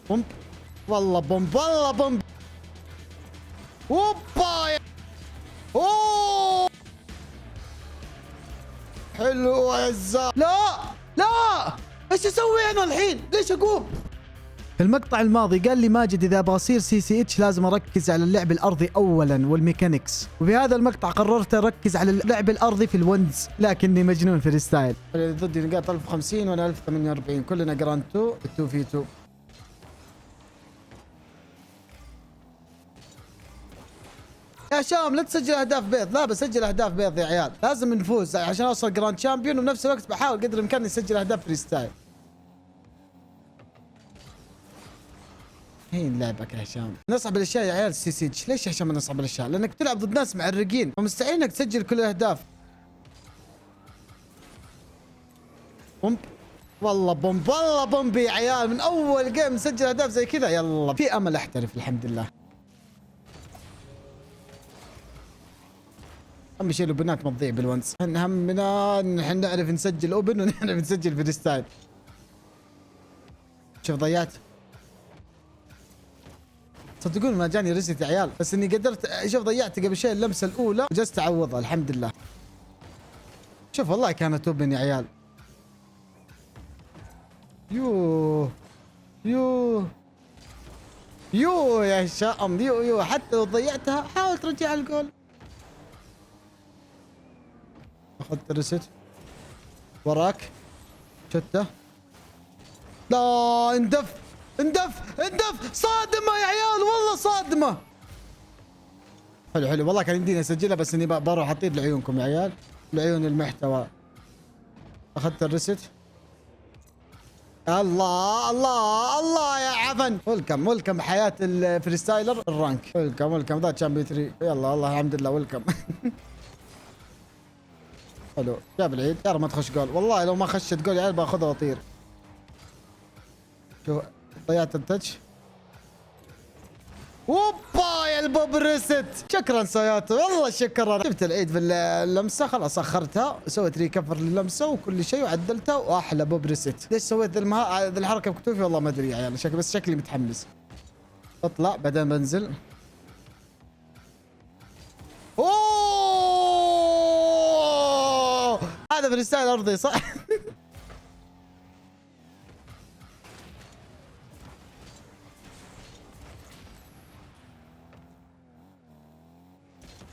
بومب. والله بومب، والله بومب. اوبا اوه حلو يا زلمه. لا لا، ايش اسوي انا الحين؟ ليش اقوم؟ في المقطع الماضي قال لي ماجد اذا ابغى اصير سي سي اتش لازم اركز على اللعب الارضي اولا والميكانكس، وفي هذا المقطع قررت اركز على اللعب الارضي في الونز، لكني مجنون في الستايل. ضدي نقاط 1050 وانا 1048، كلنا جراند 2 2 في 2. يا شام لا تسجل اهداف بيض، لا بسجل اهداف بيض يا عيال، لازم نفوز عشان اوصل جراند شامبيون، وبنفس الوقت بحاول قدر الامكان اسجل اهداف فري ستايل. هين لعبك يا هشام. نصعب الاشياء يا عيال السي سي اتش، ليش يا هشام نصعب الاشياء؟ لانك تلعب ضد ناس معرقين فمستحيل انك تسجل كل الاهداف. بومب. والله بومب، والله بومب يا عيال، من اول جيم نسجل اهداف زي كذا. يلا في امل احترف الحمد لله. اهم شيء البنات ما تضيع بالونس، احنا همنا نحن نعرف نسجل اوبن ونعرف نسجل فري ستايل. شوف ضيعت. صدقوني ما جاني ريست يا عيال، بس اني قدرت. شوف ضيعت قبل شيء اللمسه الاولى وجلست اعوضها الحمد لله. شوف والله كانت اوبن يا عيال. يوه يوه يوه يا هشام، يوه حتى لو ضيعتها حاول ترجع الجول. اخذت الريست. وراك شته. لا اندف اندف اندف، صادمه يا عيال والله صادمه. حلو حلو والله كان يمديني اسجلها، بس اني بروح اطير لعيونكم يا عيال، لعيون المحتوى. اخذت الريست. الله الله الله يا عفن. ويلكم ويلكم حياه الفريستايلر الرانك. ويلكم ويلكم ذا تشامبيون 3. يلا الله الحمد لله ويلكم. حلو جاب العيد يا رب ما تخش جول، والله لو ما خشت جول يا عيال باخذها واطير. شو ضيعت التتش. اوبا يا البوب ريست. شكرا سياتو والله شكرا. جبت العيد في اللمسه، خلاص اخرتها، سويت ريكفر للمسه وكل شيء وعدلتها، واحلى بوب ريست. ليش سويت ذي الحركه بكتوفي والله ما ادري يا عيال، بس شكلي متحمس. اطلع بعدين بنزل. اوه هذا فريستايل ارضي صح؟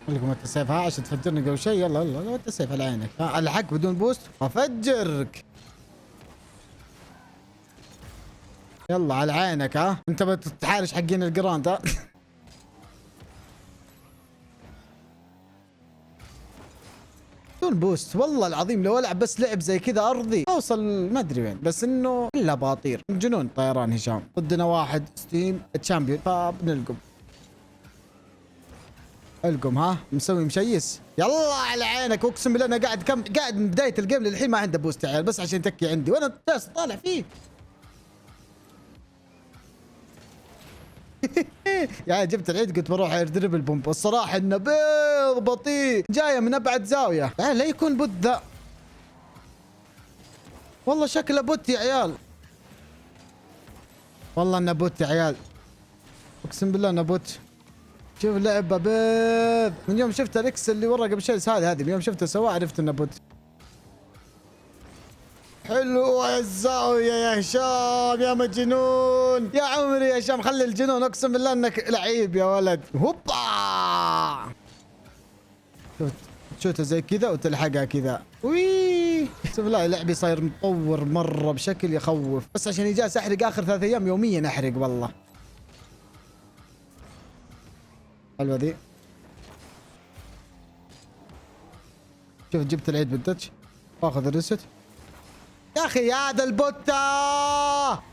لكم انت سيف ها عشان تفجرني قبل شيء. يلا يلا انت سيف على عينك. ها الحق بدون بوست افجرك. يلا على عينك. ها انت بتحارش حقين الجراند. ها بدون بوست والله العظيم لو العب بس لعب زي كذا ارضي اوصل ما ادري وين، بس انه الا باطير جنون طيران هشام. ضدنا واحد ستيم تشامبيون فبنلقم. القم ها مسوي مشيس. يلا على عينك، اقسم بالله انا قاعد من بدايه الجيم للحين ما عنده بوست يا عيال، بس عشان تكي عندي وانا جالس طالع فيه. يا عيال جبت العيد قلت بروح اردرب البومب، الصراحه انه بيض بطيء جايه من ابعد زاويه. لا يكون بوت ذا، والله شكله بوت يا عيال، والله انه بوت يا عيال، اقسم بالله انه بوت. شوف لعبه بيض من يوم شفت الاكس اللي ورا قبل شوي، هذه من يوم شفته سواه عرفت انه بوت. حلو يا الزاويه يا هشام يا مجنون يا عمري يا هشام، خلي الجنون، اقسم بالله انك لعيب يا ولد. هوبا شوته زي كذا وتلحقها كذا. وي اقسم بالله لعبي صاير متطور مره بشكل يخوف، بس عشان جالس احرق اخر 3 ايام يوميا احرق والله. حلوه ذي. شوف جبت العيد بالدتش واخذ الريست. يا اخي هذا البوتا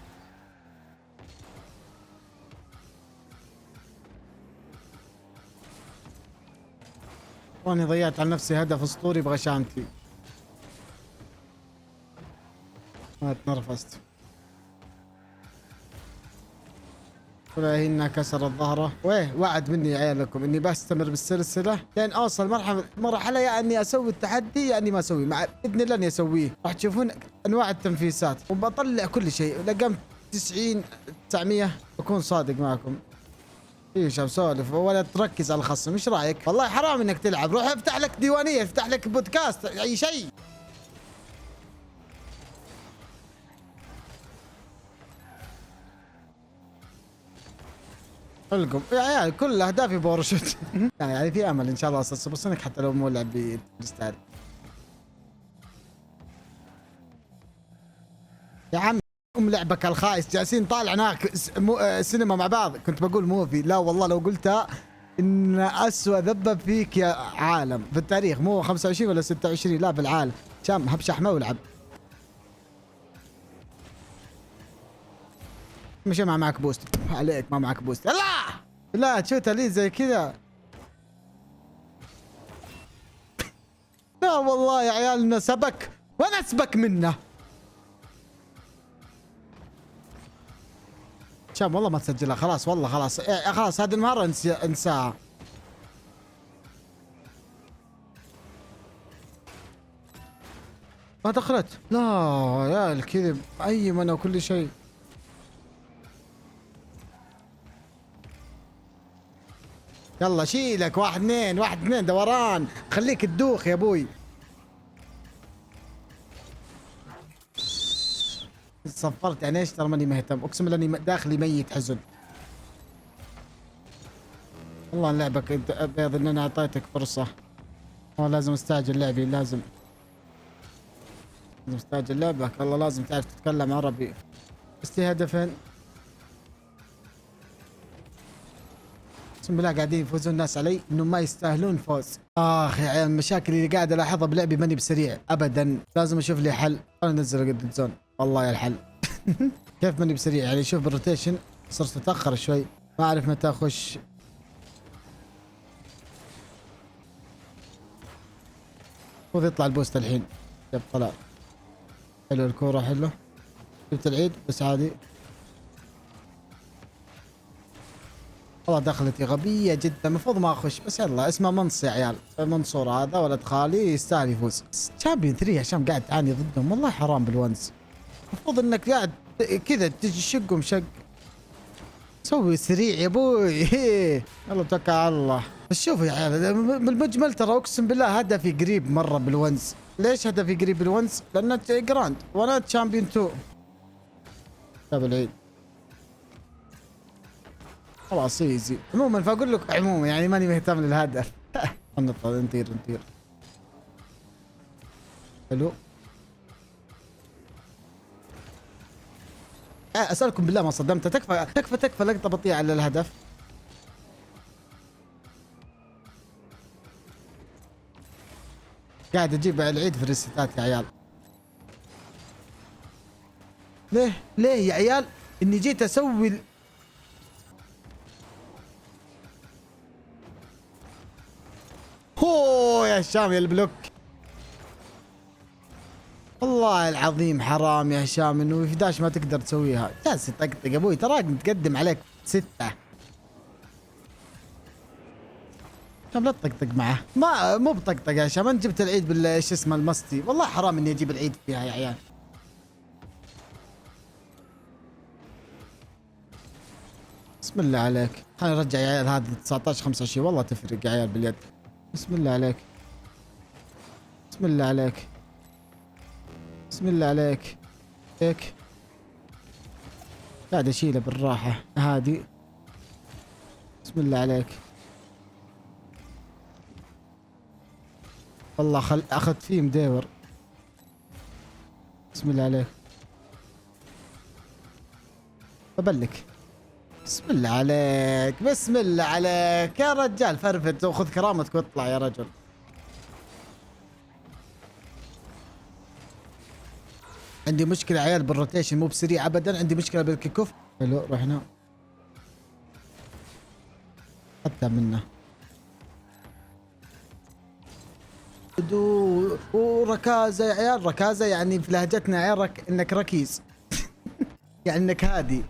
واني ضيعت على نفسي هدف اسطوري بغشامتي. ما تنرفزت. ولا انها كسرت ظهره. ويه وعد مني يا عيالكم اني بستمر بالسلسله لين اوصل مرحله يا اني اسوي التحدي يا اني ما اسوي، مع باذن الله اني اسويه. راح تشوفون انواع التنفيسات وبطلع كل شيء. لقمت 90 900 بكون صادق معكم. ايش بسولف ولا تركز على الخصم، ايش رايك؟ والله حرام انك تلعب، روح افتح لك ديوانيه، افتح لك بودكاست، اي شيء. القم يا عيال كل اهدافي بورشوت. يعني في امل ان شاء الله اصل سوبرسونيك حتى لو مو لعب بيستاهل. يا عم لعبك الخايس، جالسين طالع هناك سينما مع بعض. كنت بقول موفي، لا والله لو قلتها ان اسوأ ذبب فيك يا عالم في التاريخ، مو 25 ولا 26، لا بالعالم. شام هبش احمى ولعب. مش ما معك بوست عليك، ما معك بوست. لا لا تشوتها لي زي كذا. لا والله يا عيالنا سبك وانا اسبك منه. شام والله ما تسجلها خلاص، والله خلاص خلاص هذه المره انساها. ما دخلت. لا يا الكذب ايمن وكل شيء. يلا شيلك 1 2 1 2 دوران، خليك تدوخ يا ابوي. صفرت يعني ايش؟ ترى ماني مهتم، اقسم بالله اني داخلي ميت حزن. والله لعبك انت ابيض ان انا اعطيتك فرصه. لازم استعجل لعبي، لازم استعجل لعبك. والله لازم تعرف تتكلم عربي. بس هدفين اقسم بالله قاعدين يفوزون الناس علي انهم ما يستاهلون فوز. اخ يا عيال المشاكل اللي قاعد الاحظها بلعبي، ماني بسريع ابدا، لازم اشوف لي حل. انا انزل قد زون والله يا الحل. كيف ماني بسريع يعني؟ شوف بالروتيشن صرت اتاخر شوي، ما اعرف متى اخش. المفروض يطلع البوست الحين. يب طلع. حلو الكورة حلو. جبت العيد بس عادي. والله دخلتي غبية جدا، المفروض ما اخش بس يلا. اسمه منص يا عيال، منصور هذا ولد خالي يستاهل يفوز. تشامبيون 3 عشان قاعد تعاني ضدهم، والله حرام بالونز. المفروض انك قاعد كذا تجي شقهم شق. سوي سريع يا ابوي. يلا توكل على الله. بس شوفوا يا عيال بالمجمل ترى اقسم بالله هدفي قريب مرة بالونز. ليش هدفي قريب بالونز؟ لانه جراند وانا تشامبيون 2. طيب العيد خلاص ايزي. عموما فاقول لك عموما يعني ماني مهتم للهدف. نطلع نطير. حلو. اسالكم بالله ما صدمته. تكفى لقطه بطيئه على الهدف. قاعد اجيب العيد في الريستات يا عيال. ليه يا عيال اني جيت اسوي هو يا هشام يا البلوك. والله العظيم حرام يا هشام انه 11 ما تقدر تسويها. جالس طقطق ابوي، تراك متقدم عليك 6. هشام لا تطقطق معه، ما مو بطقطق يا هشام. انت جبت العيد ايش اسمه المستي، والله حرام اني اجيب العيد فيها يا عيال. بسم الله عليك. خلينا نرجع يا عيال هذه 19 25 والله تفرق يا عيال باليد. بسم الله عليك. بسم الله عليك. بسم الله عليك. هيك قاعد اشيله بالراحة هادي. بسم الله عليك. والله اخذت فيه مداور. بسم الله عليك. ببلك. بسم الله عليك. بسم الله عليك يا رجال، فرفت وخذ كرامتك واطلع يا رجل. عندي مشكلة عيال بالروتيشن، مو بسريع ابدا، عندي مشكلة بالكيك اوف. حلو رحنا حتى منه. وركازة يا عيال، ركازة يعني في لهجتنا يا عيال انك ركيز. يعني انك هادي.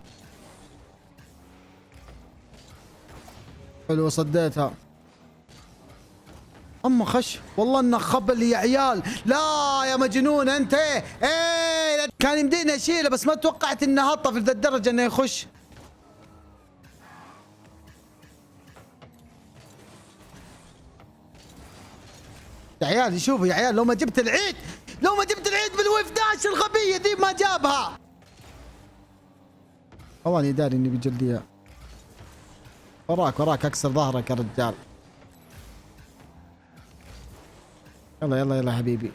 حلو صديتها. اما خش والله انه خبل يا عيال. لا يا مجنون انت. ايه ولد، كان يمديني اشيله بس ما توقعت انه هطف لذا الدرجه انه يخش. يا عيال شوفوا يا عيال، لو ما جبت العيد بالويف داش الغبيه ذي ما جابها. والله داري اني بجلديها. وراك اكسر ظهرك يا رجال. يلا يلا يلا حبيبي.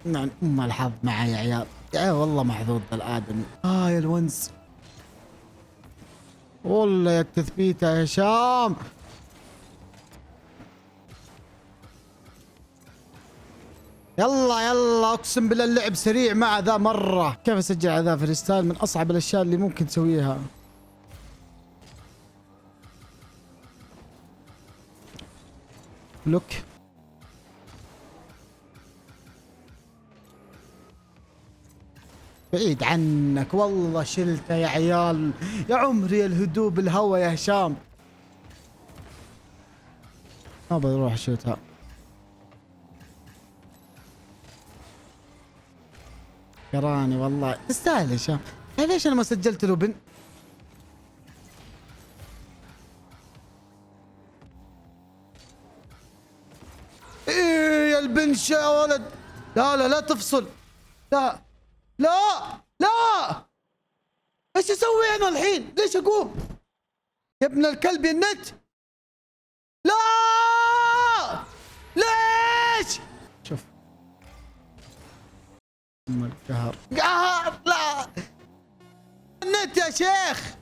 نعم ام الحظ معي يا عيال. يا عيال والله محظوظ الادمي. يا الونس. والله يا التثبيته يا هشام. يلا يلا اقسم بالله اللعب سريع مع ذا مره. كيف اسجل على ذا فريستايل؟ من اصعب الاشياء اللي ممكن تسويها. لوك بعيد عنك والله شلته يا عيال. يا عمري الهدوء بالهوا يا هشام. ما بروح اشوتها. يراني والله تستاهل يا هشام. ليش انا ما سجلت له بن؟ ايه يا البنشة يا ولد. لا لا لا تفصل. لا لا لا. ايش اسوي انا الحين؟ ليش اقوم؟ يا ابن الكلب يا النت. لا ليش؟ شوف ام القهر. قهر لا النت يا شيخ.